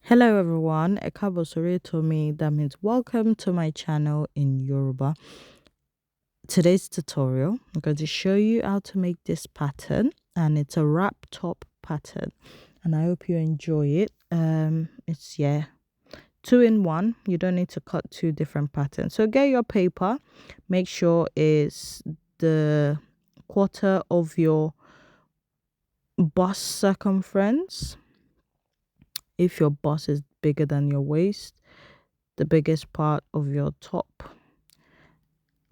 Hello everyone, Ekabo Sore Tomi. That means welcome to my channel in Yoruba. Today's tutorial, I'm going to show you how to make this pattern, and it's a wrap top pattern. And I hope you enjoy it. It's two in one. You don't need to cut two different patterns. So get your paper. Make sure it's the quarter of your bust circumference. If your bust is bigger than your waist, the biggest part of your top,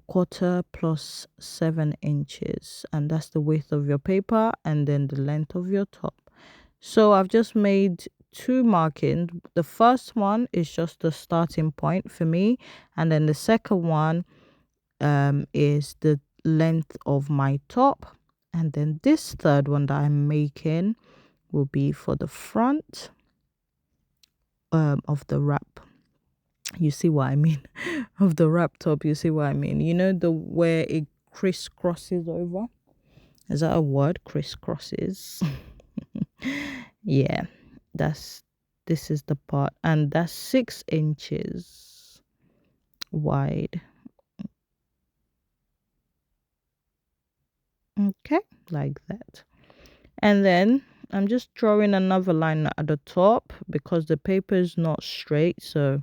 quarter plus 7 inches, and that's the width of your paper and then the length of your top. So I've just made two markings. The first one is just the starting point for me, and then the second one is the length of my top, and then this third one that I'm making will be for the front of the wrap. You see what I mean? Of the wrap top, you see what I mean? You know, the where it crisscrosses over? Is that a word? Crisscrosses. Yeah, this is the part, and that's 6 inches wide. Okay, like that. And then I'm just drawing another line at the top because the paper is not straight. So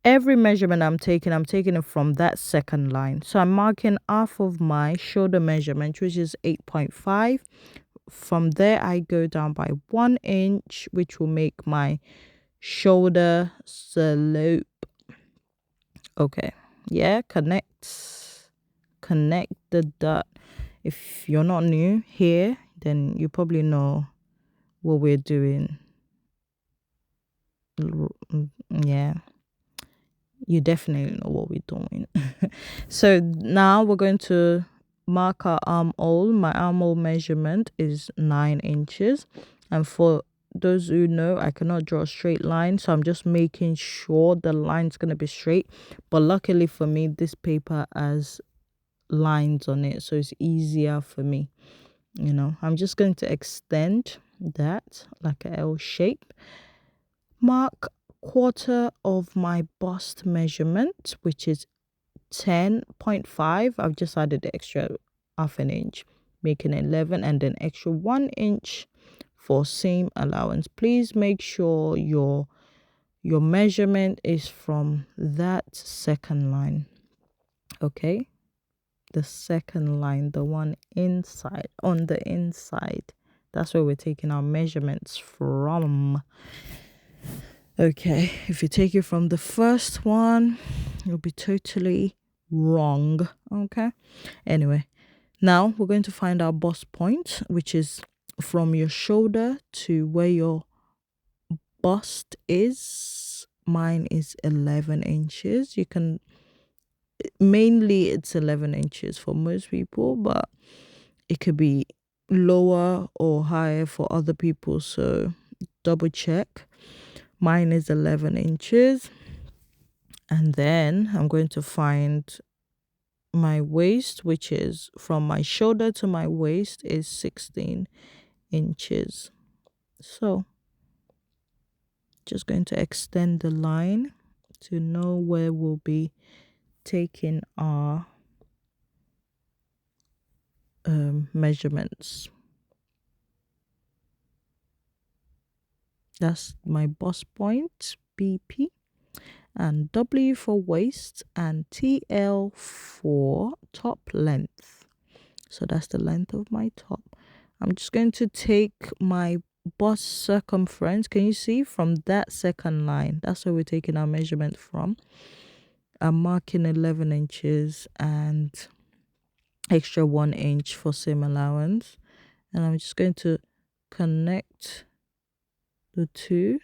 every measurement I'm taking it from that second line. So I'm marking half of my shoulder measurement, which is 8.5. From there, I go down by 1 inch, which will make my shoulder slope. Okay, yeah, connect the dot. If you're not new here, then you probably know what we're doing. Yeah, you definitely know what we're doing. So now we're going to mark our armhole. My armhole measurement is 9 inches, and for those who know, I cannot draw a straight line, so I'm just making sure the line's going to be straight. But luckily for me, this paper has lines on it, so it's easier for me. I'm just going to extend that like a L shape. Mark quarter of my bust measurement, which is 10.5. I've just added the extra half an inch, making 11, and then extra 1 inch for seam allowance. Please make sure your measurement is from that second line. Okay, the second line, the one inside, on the inside, that's where we're taking our measurements from. Okay, if you take it from the first one, you'll be totally wrong. Okay, anyway, now we're going to find our bust point, which is from your shoulder to where your bust is. Mine is 11 inches. You can, mainly it's 11 inches for most people, but it could be lower or higher for other people, so double check. Mine is 11 inches. And then I'm going to find my waist, which is from my shoulder to my waist is 16 inches. So just going to extend the line to know where we'll be taking our measurements. That's my bust point, BP, and W for waist, and TL for top length. So that's the length of my top. I'm just going to take my bust circumference. Can you see from that second line? That's where we're taking our measurement from. I'm marking 11 inches and extra 1 inch for seam allowance. And I'm just going to connect the two.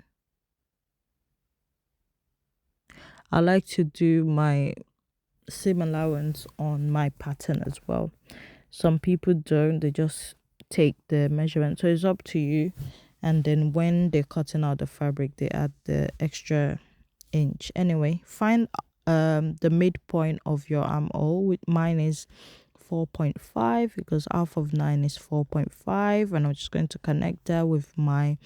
I like to do my seam allowance on my pattern as well. Some people don't, they just take the measurement, so it's up to you. And then when they're cutting out the fabric, they add the extra inch. Anyway, find the midpoint of your armhole. With mine is 4.5 because half of 9 is 4.5, and I'm just going to connect that with my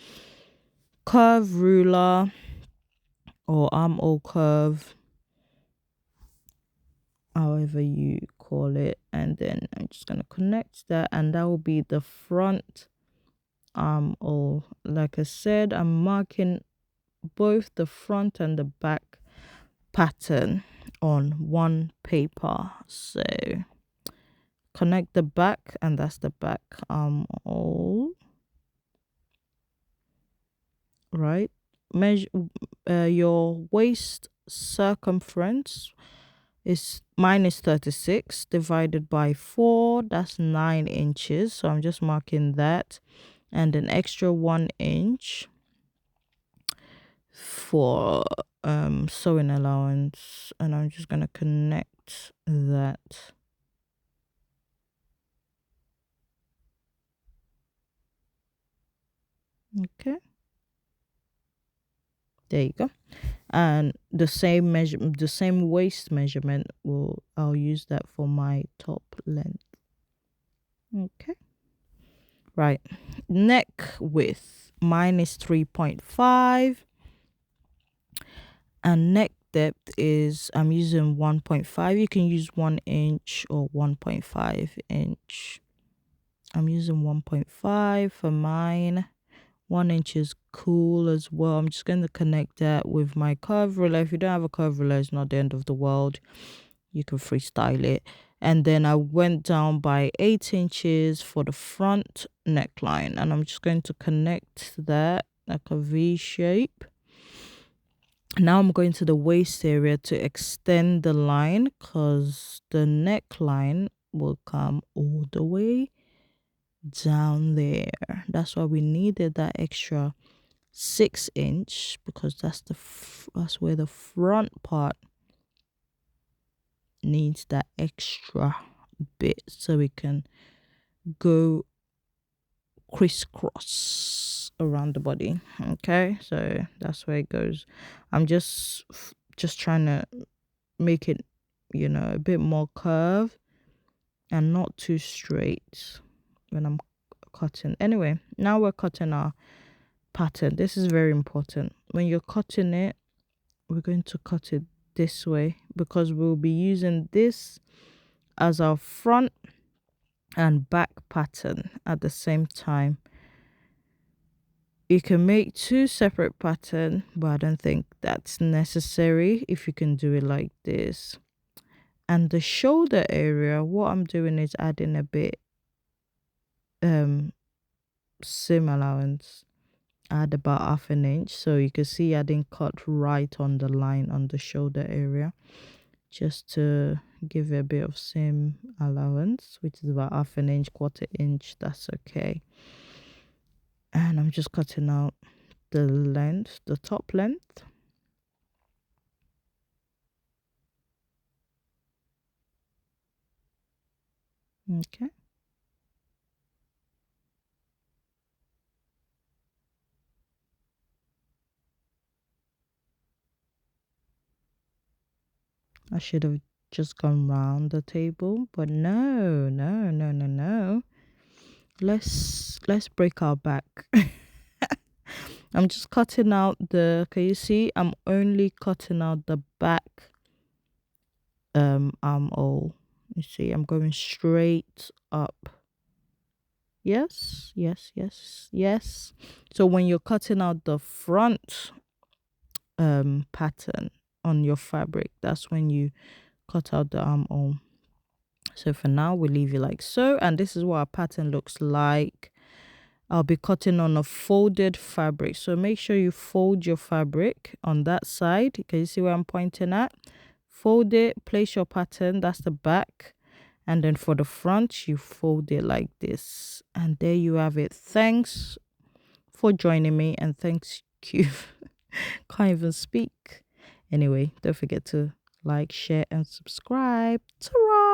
curve ruler or armhole curve, however you call it, and then I'm just going to connect that, and that will be the front armhole. Like I said, I'm marking both the front and the back pattern on one paper. So connect the back, and that's the back armhole, right? Measure your waist circumference is mine is 36 divided by 4, that's 9 inches. So I'm just marking that, and an extra 1 inch for sewing allowance, and I'm just gonna connect that. Okay, there you go. And the same waist measurement, I'll use that for my top length. Okay, right. Neck width, mine is 3.5, and neck depth is, I'm using 1.5. You can use 1 inch or 1.5 inch. I'm using 1.5 for mine. 1 inch is cool as well. I'm just going to connect that with my curve ruler. If you don't have a curve ruler, it's not the end of the world. You can freestyle it. And then I went down by 8 inches for the front neckline, and I'm just going to connect that like a V shape. Now I'm going to the waist area to extend the line, because the neckline will come all the way down there. That's why we needed that extra 6 inch, because that's where the front part needs that extra bit, so we can go crisscross around the body. Okay, so that's where it goes. I'm just trying to make it, a bit more curve and not too straight when I'm cutting. Anyway, now we're cutting our pattern. This is very important. When you're cutting it, we're going to cut it this way, because we'll be using this as our front and back pattern at the same time. You can make 2 separate patterns, but I don't think that's necessary if you can do it like this. And the shoulder area, what I'm doing is adding a bit seam allowance. Add about 1/2 inch, so you can see I didn't cut right on the line on the shoulder area, just to give it a bit of seam allowance, which is about 1/2 inch, 1/4 inch. That's okay. And I'm just cutting out the length, the top length. Okay, I should have just gone round the table, but no. Let's break our back. I'm just cutting out can you see I'm only cutting out the back armhole. You see, I'm going straight up. Yes. So when you're cutting out the front pattern on your fabric, that's when you cut out the armhole. So for now, we leave it like so, and this is what our pattern looks like. I'll be cutting on a folded fabric, so make sure you fold your fabric on that side. Can you see where I'm pointing at? Fold it, place your pattern, that's the back, and then for the front you fold it like this, and there you have it. Thanks for joining me, and thanks you. Can't even speak. Anyway, don't forget to like, share, and subscribe. Ta-ra!